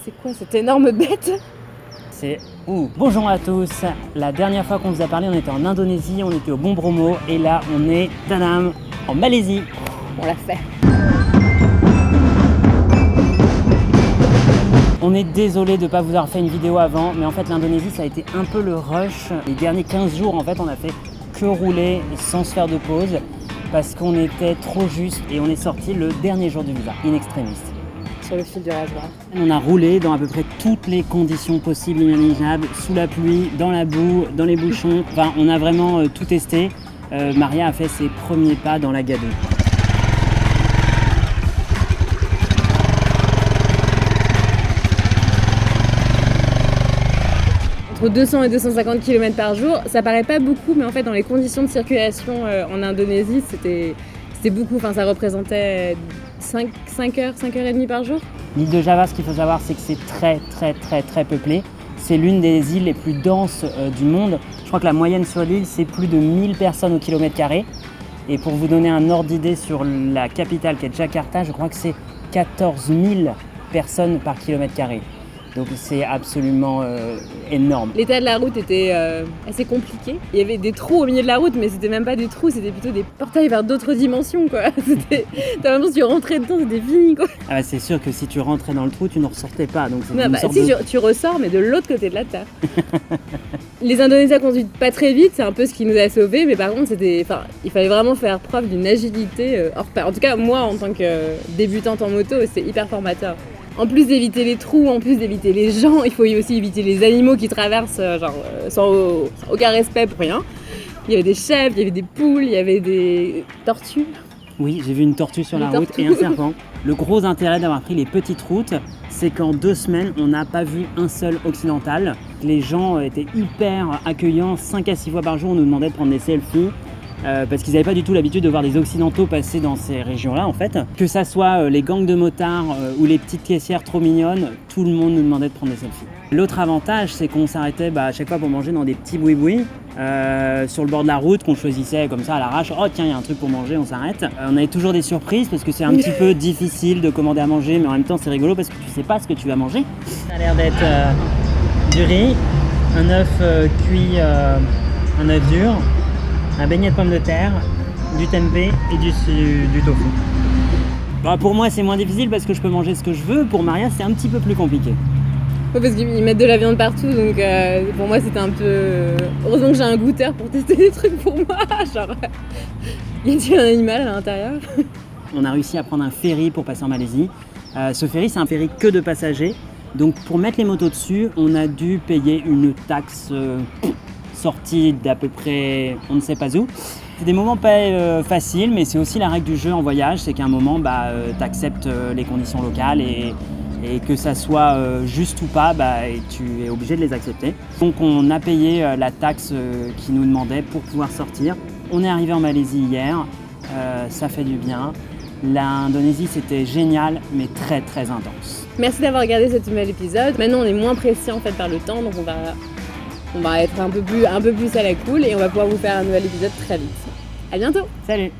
C'est quoi cette énorme bête? C'est où? Bonjour à tous. La dernière fois qu'on vous a parlé, on était en Indonésie, on était au Bon Bromo et là on est, tadam, en Malaisie. On l'a fait. On est désolé de ne pas vous avoir fait une vidéo avant, mais en fait l'Indonésie ça a été un peu le rush. Les derniers 15 jours en fait on a fait que rouler sans se faire de pause parce qu'on était trop juste et on est sorti le dernier jour du visa, in extremis. Sur le fil du rasoir. On a roulé dans à peu près toutes les conditions possibles et imaginables, sous la pluie, dans la boue, dans les bouchons. Enfin, on a vraiment tout testé. Maria a fait ses premiers pas dans la gadoue. Entre 200 et 250 km par jour, ça paraît pas beaucoup, mais en fait dans les conditions de circulation en Indonésie, c'était beaucoup. Enfin, ça représentait 5 heures, 5 heures et demie par jour. L'île de Java, ce qu'il faut savoir, c'est que c'est très peuplé. C'est l'une des îles les plus denses du monde. Je crois que la moyenne sur l'île, c'est plus de 1000 personnes au kilomètre carré. Et pour vous donner un ordre d'idée sur la capitale qui est Jakarta, je crois que c'est 14 000 personnes par kilomètre carré. Donc c'est absolument énorme. L'état de la route était assez compliqué. Il y avait des trous au milieu de la route, mais c'était même pas des trous, c'était plutôt des portails vers d'autres dimensions, quoi. T'as l'impression que si tu rentrais dedans, c'était fini, quoi. Ah bah c'est sûr que si tu rentrais dans le trou, tu ne ressortais pas. Donc Non, bah, si tu ressors, mais de l'autre côté de la terre. Les Indonésiens conduisent pas très vite, c'est un peu ce qui nous a sauvés, mais par contre, il fallait vraiment faire preuve d'une agilité hors pair. En tout cas, moi, en tant que débutante en moto, c'est hyper formateur. En plus d'éviter les trous, en plus d'éviter les gens, il faut aussi éviter les animaux qui traversent sans aucun respect pour rien. Il y avait des chèvres, il y avait des poules, il y avait des tortues. Oui, j'ai vu une tortue sur la route et un serpent. Le gros intérêt d'avoir pris les petites routes, c'est qu'en 2 semaines, on n'a pas vu un seul occidental. Les gens étaient hyper accueillants, 5 à 6 fois par jour, on nous demandait de prendre des selfies. Parce qu'ils n'avaient pas du tout l'habitude de voir des occidentaux passer dans ces régions-là en fait. Que ça soit les gangs de motards ou les petites caissières trop mignonnes, tout le monde nous demandait de prendre des selfies. L'autre avantage, c'est qu'on s'arrêtait à chaque fois pour manger dans des petits boui-boui sur le bord de la route qu'on choisissait comme ça à l'arrache. Oh tiens, il y a un truc pour manger, on s'arrête. On avait toujours des surprises parce que c'est un petit peu difficile de commander à manger, mais en même temps c'est rigolo parce que tu sais pas ce que tu vas manger. Ça a l'air d'être du riz, un œuf cuit, un œuf dur, un beignet de pommes de terre, du tempeh et du tofu. Bah, pour moi c'est moins difficile parce que je peux manger ce que je veux. Pour Maria c'est un petit peu plus compliqué. Ouais, parce qu'ils mettent de la viande partout, donc pour moi c'était un peu... Heureusement que j'ai un goûteur pour tester des trucs pour moi, genre... Y a-t-il un animal à l'intérieur? On a réussi à prendre un ferry pour passer en Malaisie. Ce ferry c'est un ferry que de passagers. Donc pour mettre les motos dessus, on a dû payer une taxe... sortie d'à peu près on ne sait pas où. C'est des moments pas faciles, mais c'est aussi la règle du jeu en voyage, c'est qu'à un moment tu acceptes les conditions locales et que ça soit juste ou pas, tu es obligé de les accepter. Donc on a payé la taxe qu'ils nous demandaient pour pouvoir sortir. On est arrivé en Malaisie hier, ça fait du bien. L'Indonésie c'était génial mais très intense. Merci d'avoir regardé ce nouvel épisode. Maintenant on est moins pressé en fait par le temps, donc on va être un peu plus à la cool et on va pouvoir vous faire un nouvel épisode très vite. À bientôt. Salut.